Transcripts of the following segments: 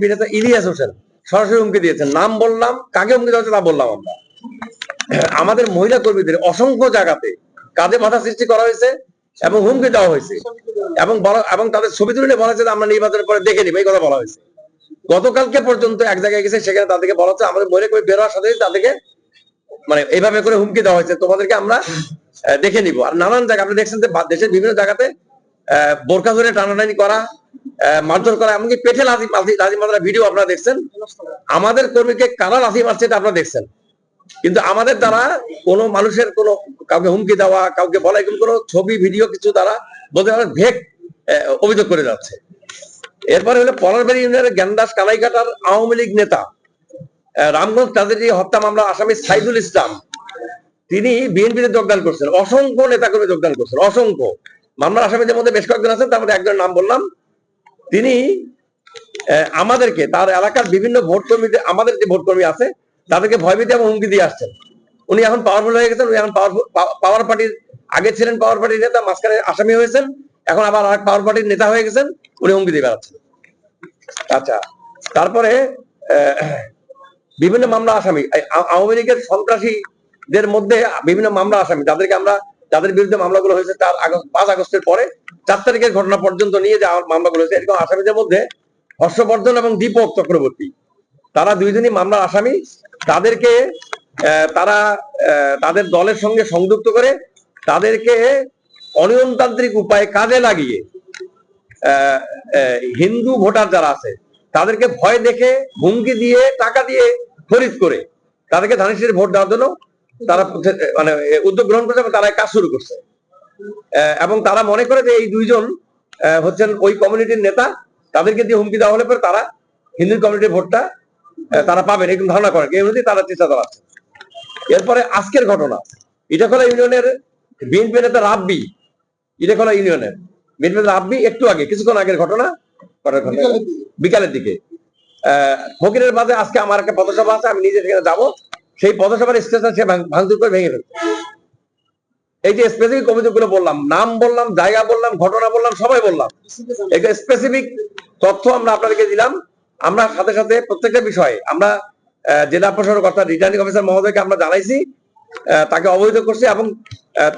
BNP নেতা ইলিয়াস হোসেন সরাসরি হুমকি দিয়েছেন। নাম বললাম, কাকে হুমকি দেওয়া হচ্ছে তা বললাম আমরা। আমাদের মহিলা কর্মীদের অসংখ্য জায়গাতে কাজে বাধা সৃষ্টি করা হয়েছে এবং হুমকি দেওয়া হয়েছে এবং তাদের ছবি তুলে বলা হয়েছে আমরা নির্বাচনের পরে দেখে নিব, এই কথা বলা হয়েছে। গতকালকে পর্যন্ত এক জায়গায় গেছে, সেখানে তাদেরকে বলা হচ্ছে আমাদের মহিলা কর্মী বের হওয়ার সাথে তাদেরকে মানে এইভাবে করে হুমকি দেওয়া হয়েছে, তোমাদেরকে আমরা দেখে নিব। আর নানান জায়গা আপনি দেখছেন যে দেশের বিভিন্ন জায়গাতে বোরকা ধরে টানাটানি করা, মারধর করা, এমনকি পেটে লাথি মারার ভিডিও আপনারা দেখছেন। আমাদের কর্মীকে কারা লাথি মারছে এটা আপনারা দেখছেন। কিন্তু আমাদের দ্বারা কোনো মানুষের কোনো কাউকে হুমকি দেওয়া, কাউকে বলা, এরকম কোনো ছবি ভিডিও কিছু দ্বারা বলতে পারে ভেক অভিযোগ করে যাচ্ছে। এরপরে হলো পলাশবাড়ি ইউনিয়নের জ্ঞানদাস কালাইঘাটার আওয়ামী লীগ নেতা রামগঞ্জ ট্রাজেডি হত্যা মামলা আসামি সাইদুল ইসলাম, তিনি বিএনপিতে যোগদান করছেন। অসংখ্য নেতাকর্মী যোগদান করছেন, অসংখ্য। মামলার আসামিদের মধ্যে বেশ কয়েকজন আছেন, তার মধ্যে একজনের নাম বললাম। তিনি আমাদেরকে তার এলাকার বিভিন্ন ভোট কর্মীদের, আমাদের যে ভোট কর্মী আছে তাদেরকে ভয়ভীতি এবং হুমকি দিয়ে আসছেন। উনি এখন পাওয়ারফুল হয়ে গেছেন, উনি এখন পাওয়ার পার্টির, আগে ছিলেন পাওয়ার পার্টির নেতা, মাঝখানে আসামি হয়েছেন, এখন আবার আরেক পাওয়ার পার্টির নেতা হয়ে গেছেন, উনি হুমকি দিয়ে বেড়াচ্ছেন। আচ্ছা, তারপরে বিভিন্ন মামলা আসামি আওয়ামী লীগের সন্ত্রাসীদের মধ্যে বিভিন্ন মামলা আসামি, তাদেরকে আমরা যাদের বিরুদ্ধে মামলাগুলো হয়েছে তার 5 আগস্টের পরে 4 তারিখের ঘটনা পর্যন্ত নিয়ে যে মামলাগুলো হয়েছে, এরকম আসামিদের মধ্যে হর্ষবর্ধন এবং দীপক চক্রবর্তী, তারা দুইজনই মামলার আসামি। তাদেরকে তারা তাদের দলের সঙ্গে সংযুক্ত করে তাদেরকে অনিয়মতান্ত্রিক উপায়ে কাজে লাগিয়ে হিন্দু ভোটার যারা আছে তাদেরকে ভয় দেখে হুমকি দিয়ে টাকা দিয়ে খরিদ করে তাদেরকে ধানের ভোট দেওয়ার জন্য তারা মানে উদ্যোগ গ্রহণ করছে এবং তারা কাজ শুরু করছে। এবং তারা মনে করে যে এই দুইজন হচ্ছেন ওই কমিউনিটির নেতা, তাদেরকে দিয়ে হুমকি দেওয়া হলে পরে তারা হিন্দু কমিউনিটির ভোটটা তারা পাবেন, এরকম ধারণা করে এই অনুযায়ী তারা চেষ্টা চালাচ্ছে। এরপরে আজকের ঘটনা, ইটাখলা ইউনিয়নের বিএনপি নেতা রাব্বি, ইটাখলা ইউনিয়নের বিএনপি নেতা রাব্বি, একটু আগে কিছুক্ষণ আগের ঘটনা, বিকালের দিকে ফকিরের বাদে আজকে আমার একটা পথসভা আছে, আমি নিজে সেখানে যাবো। সেই পথসভার স্টেশন সে ভাঙচুর করে ভেঙে ফেলছে। এই যে স্পেসিফিক অভিযোগগুলো বললাম, নাম বললাম, জায়গা বললাম, ঘটনা বললাম, সবাই বললাম, এগুলো স্পেসিফিক তথ্য আমরা আপনাদেরকে দিলাম। আমরা সাথে সাথে প্রত্যেকটা বিষয়ে আমরা জেলা প্রশাসক অর্থাৎ রিটার্নিং অফিসার মহোদয়কে আমরা জানাইছি, তাকে অবহিত করছি এবং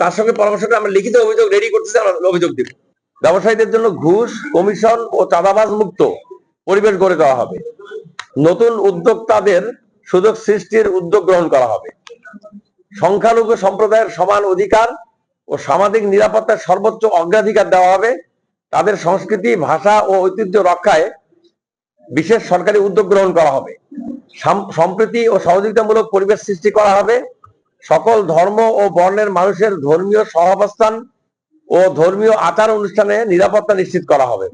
তার সঙ্গে পরামর্শ করে আমরা লিখিত অভিযোগ রেডি করতেছি, আমরা অভিযোগ দিব। ব্যবসায়ীদের জন্য ঘুষ, কমিশন ও চাঁদাবাজ মুক্ত পরিবেশ গড়ে দেওয়া হবে। নতুন উদ্যোক্তাদের সুযোগ সৃষ্টির উদ্যোগ গ্রহণ করা হবে। সংখ্যালঘু সম্প্রদায়ের সমান অধিকার ও সামাজিক নিরাপত্তার সর্বোচ্চ অগ্রাধিকার দেওয়া হবে। তাদের সংস্কৃতি, ভাষা ও ঐতিহ্য রক্ষায় বিশেষ সরকারি উদ্যোগ গ্রহণ করা হবে। সম্প্রীতি ও সহযোগিতামূলক পরিবেশ সৃষ্টি করা হবে। সকল ধর্ম ও বর্ণের মানুষের ধর্মীয় সহাবস্থান ও ধর্মীয় আচার অনুষ্ঠানে নিরাপত্তা নিশ্চিত করা হবে।